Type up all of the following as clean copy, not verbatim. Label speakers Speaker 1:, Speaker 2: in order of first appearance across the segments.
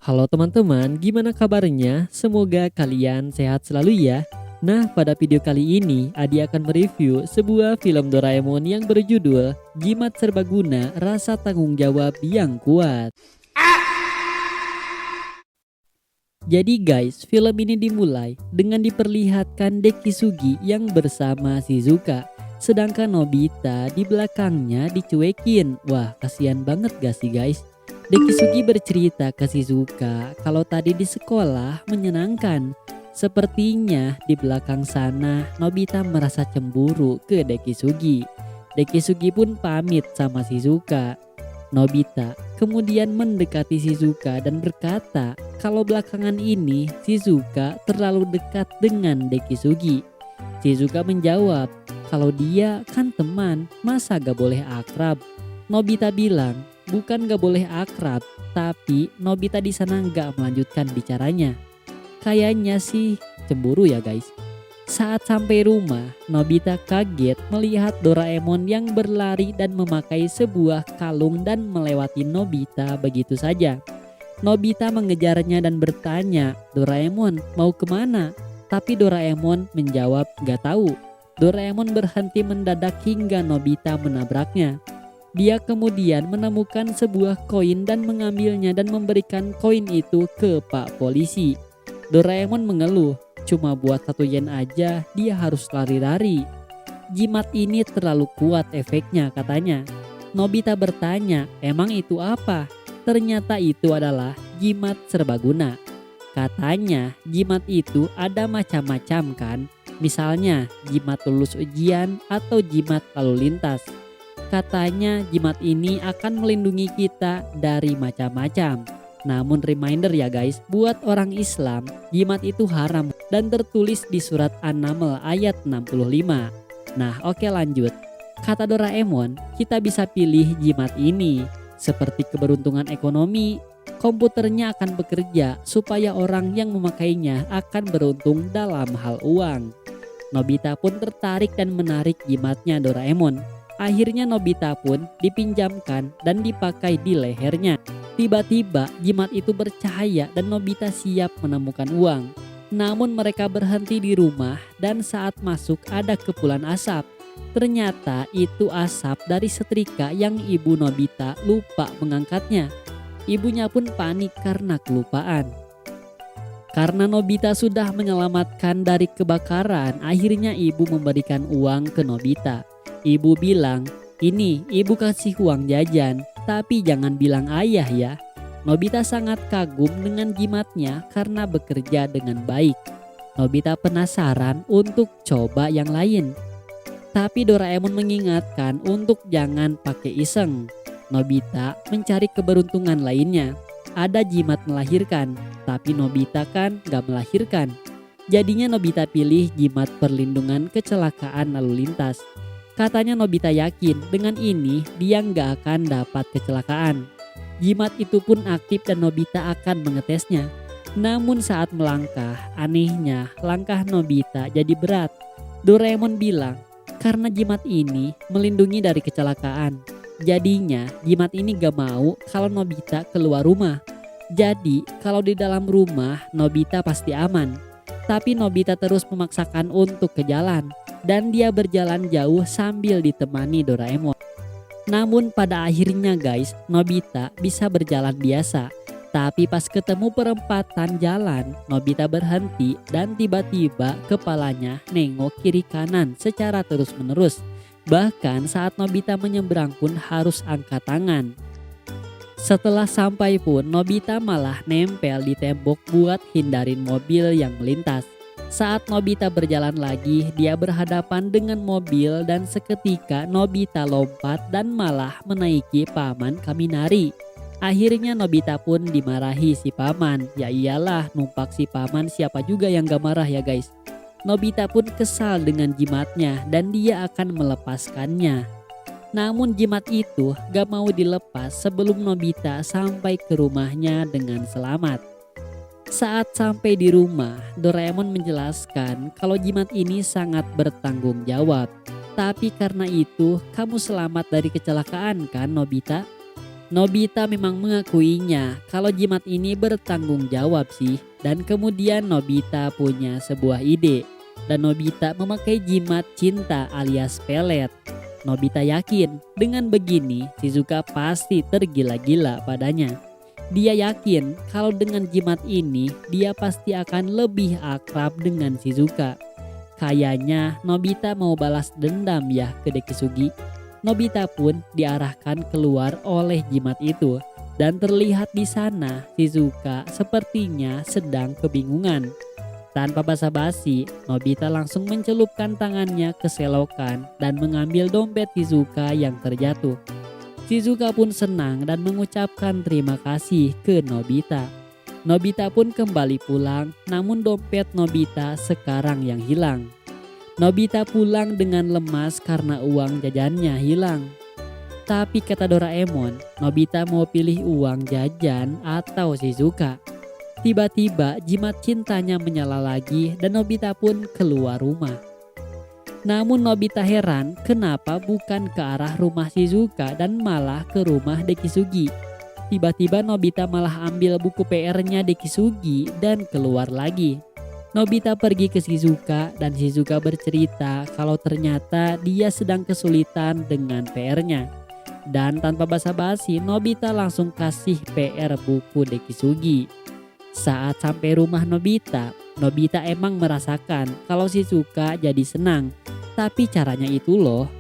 Speaker 1: Halo teman-teman, gimana kabarnya? Semoga kalian sehat selalu ya. Nah, pada video kali ini Adi akan mereview sebuah film Doraemon yang berjudul Jimat Serbaguna Rasa Tanggung Jawab yang Kuat. Jadi guys, film ini dimulai dengan diperlihatkan Deki Sugi yang bersama Shizuka. Sedangkan Nobita di belakangnya dicuekin. Wah, kasihan banget gak sih guys? Deki Sugi bercerita ke Shizuka kalau tadi di sekolah menyenangkan. Sepertinya di belakang sana Nobita merasa cemburu ke Deki Sugi. Deki Sugi pun pamit sama Shizuka. Nobita kemudian mendekati Shizuka dan berkata kalau belakangan ini Shizuka terlalu dekat dengan Deki Sugi. Shizuka menjawab kalau dia kan teman, masa gak boleh akrab. Nobita bilang bukan gak boleh akrab, tapi Nobita di sana gak melanjutkan bicaranya. Kayaknya sih cemburu ya guys. Saat sampai rumah, Nobita kaget melihat Doraemon yang berlari dan memakai sebuah kalung dan melewati Nobita begitu saja. Nobita mengejarnya dan bertanya, "Doraemon mau kemana?" Tapi Doraemon menjawab gak tahu. Doraemon berhenti mendadak hingga Nobita menabraknya. Dia kemudian menemukan sebuah koin dan mengambilnya dan memberikan koin itu ke Pak Polisi. Doraemon mengeluh, cuma buat 1 yen aja dia harus lari-lari. Jimat ini terlalu kuat efeknya katanya. Nobita bertanya, emang itu apa? Ternyata itu adalah jimat serbaguna. Katanya jimat itu ada macam-macam kan. Misalnya jimat lulus ujian atau jimat lalu lintas. Katanya jimat ini akan melindungi kita dari macam-macam. Namun reminder ya guys, buat orang Islam, jimat itu haram dan tertulis di surat An-Naml ayat 65. Nah oke lanjut. Kata Doraemon, kita bisa pilih jimat ini. Seperti keberuntungan ekonomi, komputernya akan bekerja supaya orang yang memakainya akan beruntung dalam hal uang. Nobita pun tertarik dan menarik jimatnya Doraemon. Akhirnya Nobita pun dipinjamkan dan dipakai di lehernya. Tiba-tiba jimat itu bercahaya dan Nobita siap menemukan uang. Namun mereka berhenti di rumah dan saat masuk ada kepulan asap. Ternyata itu asap dari setrika yang ibu Nobita lupa mengangkatnya. Ibunya pun panik karena kelupaan. Karena Nobita sudah menyelamatkan dari kebakaran, akhirnya ibu memberikan uang ke Nobita. Ibu bilang, ini ibu kasih uang jajan, tapi jangan bilang ayah ya. Nobita sangat kagum dengan jimatnya karena bekerja dengan baik. Nobita penasaran untuk coba yang lain. Tapi Doraemon mengingatkan untuk jangan pakai iseng. Nobita mencari keberuntungan lainnya. Ada jimat melahirkan, tapi Nobita kan gak melahirkan. Jadinya Nobita pilih jimat perlindungan kecelakaan lalu lintas. Katanya Nobita yakin dengan ini dia nggak akan dapat kecelakaan. Jimat itu pun aktif dan Nobita akan mengetesnya. Namun saat melangkah, anehnya langkah Nobita jadi berat. Doraemon bilang, karena jimat ini melindungi dari kecelakaan. Jadinya jimat ini gak mau kalau Nobita keluar rumah. Jadi kalau di dalam rumah Nobita pasti aman. Tapi Nobita terus memaksakan untuk ke jalan. Dan dia berjalan jauh sambil ditemani Doraemon. Namun pada akhirnya guys, Nobita bisa berjalan biasa. Tapi pas ketemu perempatan jalan, Nobita berhenti dan tiba-tiba kepalanya nengok kiri kanan secara terus menerus. Bahkan saat Nobita menyeberang pun harus angkat tangan. Setelah sampai pun Nobita malah nempel di tembok buat hindarin mobil yang melintas. Saat Nobita berjalan lagi, dia berhadapan dengan mobil dan seketika Nobita lompat dan malah menaiki Paman Kaminari. Akhirnya Nobita pun dimarahi si Paman. Ya iyalah, numpak si Paman siapa juga yang gak marah ya guys. Nobita pun kesal dengan jimatnya dan dia akan melepaskannya. Namun jimat itu gak mau dilepas sebelum Nobita sampai ke rumahnya dengan selamat. Saat sampai di rumah, Doraemon menjelaskan kalau jimat ini sangat bertanggung jawab. Tapi karena itu, kamu selamat dari kecelakaan kan Nobita? Nobita memang mengakuinya kalau jimat ini bertanggung jawab sih. Dan kemudian Nobita punya sebuah ide. Dan Nobita memakai jimat cinta alias pelet. Nobita yakin dengan begini Shizuka pasti tergila-gila padanya. Dia yakin kalau dengan jimat ini dia pasti akan lebih akrab dengan Shizuka. Kayaknya Nobita mau balas dendam ya ke Dekisugi. Nobita pun diarahkan keluar oleh jimat itu dan terlihat di sana Shizuka sepertinya sedang kebingungan. Tanpa basa-basi, Nobita langsung mencelupkan tangannya ke selokan dan mengambil dompet Shizuka yang terjatuh. Shizuka pun senang dan mengucapkan terima kasih ke Nobita. Nobita pun kembali pulang, namun dompet Nobita sekarang yang hilang. Nobita pulang dengan lemas karena uang jajannya hilang. Tapi kata Doraemon, Nobita mau pilih uang jajan atau Shizuka. Tiba-tiba jimat cintanya menyala lagi dan Nobita pun keluar rumah. Namun Nobita heran kenapa bukan ke arah rumah Shizuka dan malah ke rumah Dekisugi. Tiba-tiba Nobita malah ambil buku PR-nya Dekisugi dan keluar lagi. Nobita pergi ke Shizuka dan Shizuka bercerita kalau ternyata dia sedang kesulitan dengan PR-nya. Dan tanpa basa-basi Nobita langsung kasih PR buku Dekisugi. Saat sampai rumah Nobita, Nobita emang merasakan kalau Shizuka jadi senang. Tapi caranya itu loh.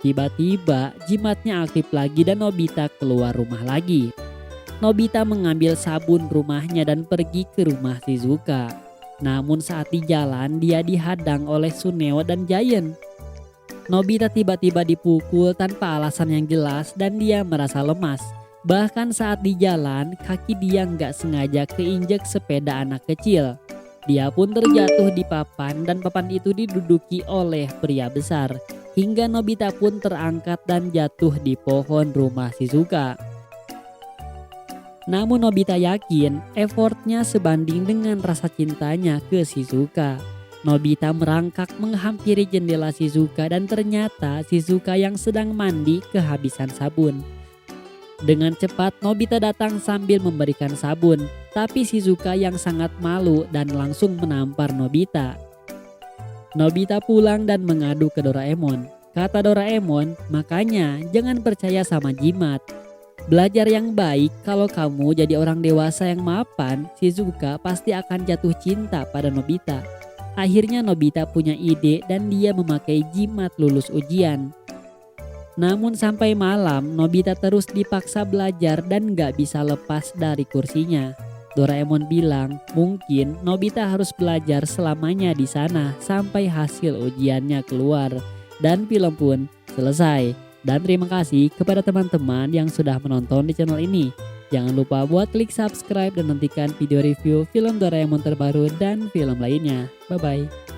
Speaker 1: Tiba-tiba jimatnya aktif lagi dan Nobita keluar rumah lagi. Nobita mengambil sabun rumahnya dan pergi ke rumah Shizuka. Namun saat di jalan dia dihadang oleh Suneo dan Giant. Nobita tiba-tiba dipukul tanpa alasan yang jelas dan dia merasa lemas. Bahkan saat di jalan kaki dia nggak sengaja keinjek sepeda anak kecil. Dia pun terjatuh di papan dan papan itu diduduki oleh pria besar. Hingga Nobita pun terangkat dan jatuh di pohon rumah Shizuka. Namun Nobita yakin effortnya sebanding dengan rasa cintanya ke Shizuka. Nobita merangkak menghampiri jendela Shizuka dan ternyata Shizuka yang sedang mandi kehabisan sabun. Dengan cepat Nobita datang sambil memberikan sabun, tapi Shizuka yang sangat malu dan langsung menampar Nobita. Nobita pulang dan mengadu ke Doraemon. Kata Doraemon, makanya jangan percaya sama jimat. Belajar yang baik, kalau kamu jadi orang dewasa yang mapan, Shizuka pasti akan jatuh cinta pada Nobita. Akhirnya Nobita punya ide dan dia memakai jimat lulus ujian. Namun sampai malam Nobita terus dipaksa belajar dan gak bisa lepas dari kursinya. Doraemon bilang mungkin Nobita harus belajar selamanya di sana sampai hasil ujiannya keluar. Dan film pun selesai. Dan terima kasih kepada teman-teman yang sudah menonton di channel ini. Jangan lupa buat klik subscribe dan nantikan video review film Doraemon terbaru dan film lainnya. Bye bye.